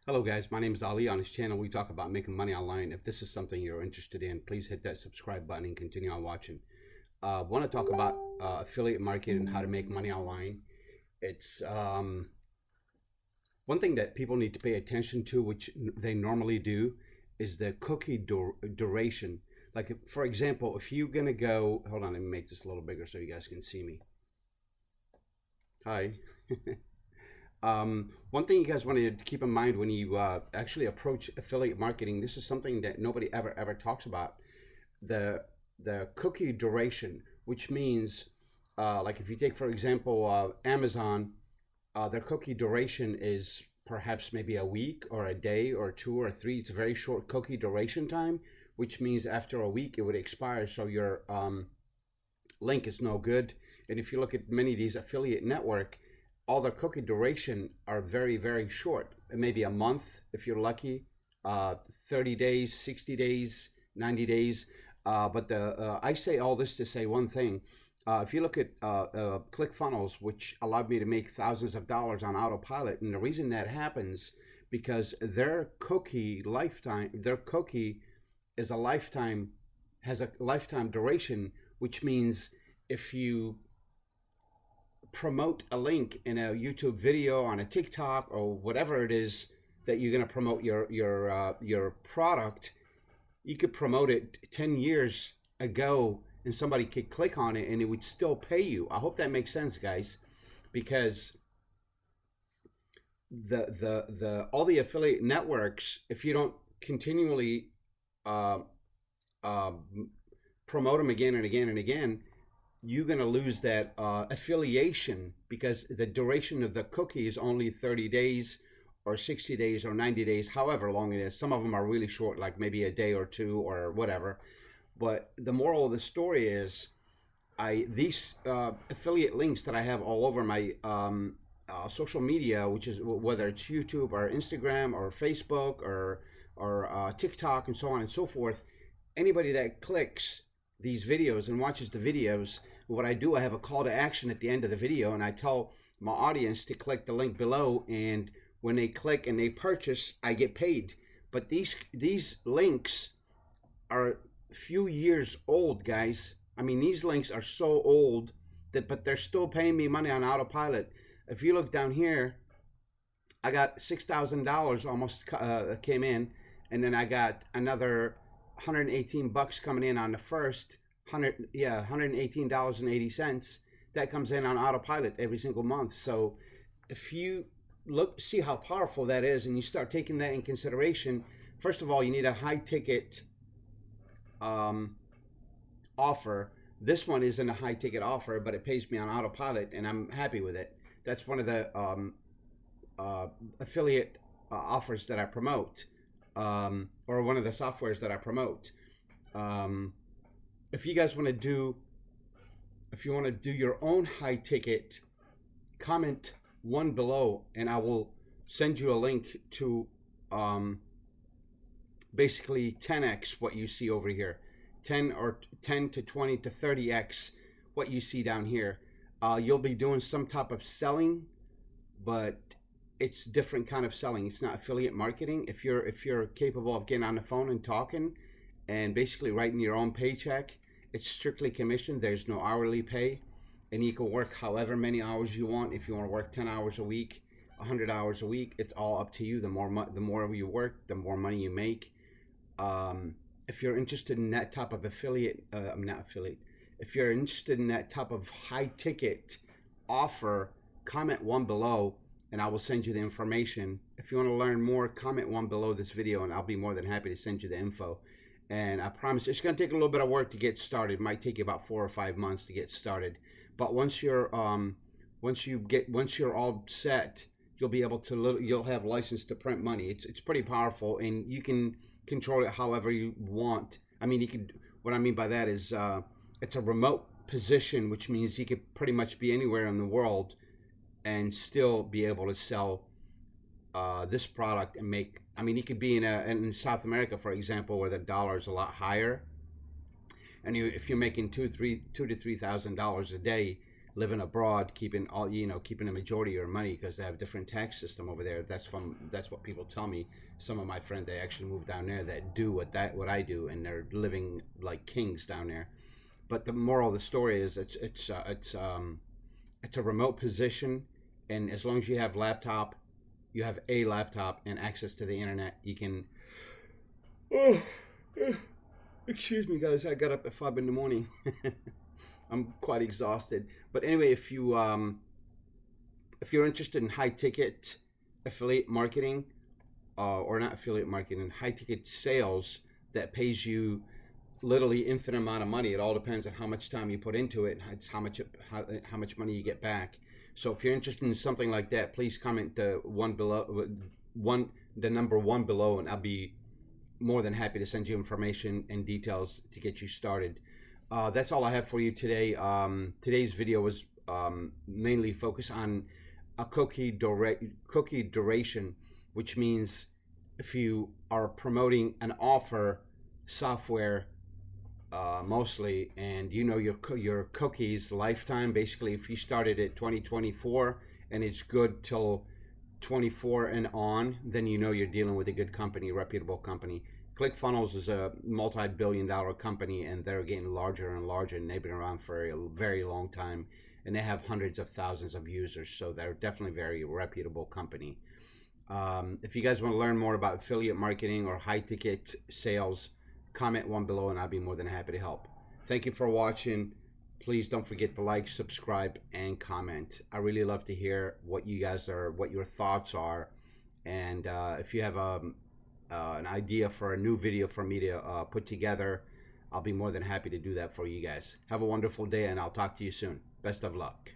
Hello guys, my name is Ali. On this channel we talk about making money online. If this is something you're interested in, please hit that subscribe button and continue on watching. Want to talk about affiliate marketing and how to make money online. It's one thing that people need to pay attention to, which they normally do, is the cookie duration. Like for example, if you're gonna go, hold on, let me make this a little bigger so you guys can see me. Hi. One thing you guys want to keep in mind when you actually approach affiliate marketing, this is something that nobody ever talks about. The cookie duration, which means like if you take for example Amazon, their cookie duration is perhaps maybe a week or a day or two or three. It's a very short cookie duration time, which means after a week it would expire. So your link is no good. And if you look at many of these affiliate network, all their cookie duration are very short. Maybe a month if you're lucky, 30 days, 60 days, 90 days. But I say all this to say one thing. If you look at Clickfunnels, which allowed me to make thousands of dollars on autopilot, and the reason that happens because their cookie is a lifetime, has a lifetime duration, which means if you promote a link in a YouTube video, on a TikTok, or whatever it is that you're going to promote your product, you could promote it 10 years ago and somebody could click on it and it would still pay you. I hope that makes sense, guys, because the all the affiliate networks, if you don't continually uh, uh, promote them again and again and again, you're going to lose that affiliation because the duration of the cookie is only 30 days or 60 days or 90 days, however long it is. Some of them are really short, like maybe a day or two or whatever. But the moral of the story is these affiliate links that I have all over my social media, which is whether it's YouTube or Instagram or Facebook or TikTok and so on and so forth. Anybody that clicks these videos and watches the videos, what I do, I have a call to action at the end of the video, and I tell my audience to click the link below, and when they click and they purchase, I get paid. But these links are few years old, guys. I mean, these links are so old that, but they're still paying me money on autopilot. If you look down here, I got $6,000 almost came in, and then I got another 118 bucks coming in on the first 118 dollars and 80 cents that comes in on autopilot every single month. So if you see how powerful that is, and you start taking that in consideration, first of all, you need a high ticket offer. This one isn't a high ticket offer, but it pays me on autopilot, and I'm happy with it. That's one of the affiliate offers that I promote, or one of the softwares that I promote. If you guys want to do, if you want to do your own high ticket, comment one below, and I will send you a link to basically 10x what you see over here, 10 to 20 to 30x what you see down here. You'll be doing some type of selling, but it's different kind of selling. It's not affiliate marketing. If you're capable of getting on the phone and talking and basically writing your own paycheck, it's strictly commission. There's no hourly pay, and you can work however many hours you want. If you want to work 10 hours a week, 100 hours a week, it's all up to you. The more you work, the more money you make. If you're interested in that type of affiliate, not affiliate, if you're interested in that type of high ticket offer, comment one below and I will send you the information. If you want to learn more, comment one below this video and I'll be more than happy to send you the info. And I promise it's going to take a little bit of work to get started. It might take you about 4 or 5 months to get started. But once you're all set, you'll be able to, you'll have license to print money. It's pretty powerful, and you can control it however you want. I mean, you could, what I mean by that is it's a remote position, which means you could pretty much be anywhere in the world and still be able to sell this product and make. I mean, you could be in South America, for example, where the dollar is a lot higher, and if you're making $2,000 to $3,000 a day, living abroad, keeping keeping the majority of your money because they have a different tax system over there. That's what people tell me. Some of my friends, they actually moved down there that do what I do, and they're living like kings down there. But the moral of the story is it's a remote position, and as long as you have a laptop and access to the internet, you can. Oh, excuse me, guys. I got up at 5 in the morning. I'm quite exhausted. But anyway, if you're interested in high ticket affiliate marketing, or not affiliate marketing, high ticket sales that pays you literally infinite amount of money. It all depends on how much time you put into it and how much money you get back. So if you're interested in something like that, please comment the number one below, and I'll be more than happy to send you information and details to get you started. That's all I have for you today. Today's video was mainly focused on a cookie duration, which means if you are promoting an offer software mostly, and you know your cookies lifetime. Basically, if you started at 2024 and it's good till 24 and on, then you know you're dealing with a good company, a reputable company. Clickfunnels is a multi-billion-dollar company, and they're getting larger and larger, and they've been around for a very long time, and they have hundreds of thousands of users, so they're definitely a very reputable company. If you guys want to learn more about affiliate marketing or high-ticket sales, comment one below, and I'll be more than happy to help. Thank you for watching. Please don't forget to like, subscribe, and comment. I really love to hear what your thoughts are, and if you have an idea for a new video for me to put together, I'll be more than happy to do that for you guys. Have a wonderful day, and I'll talk to you soon. Best of luck.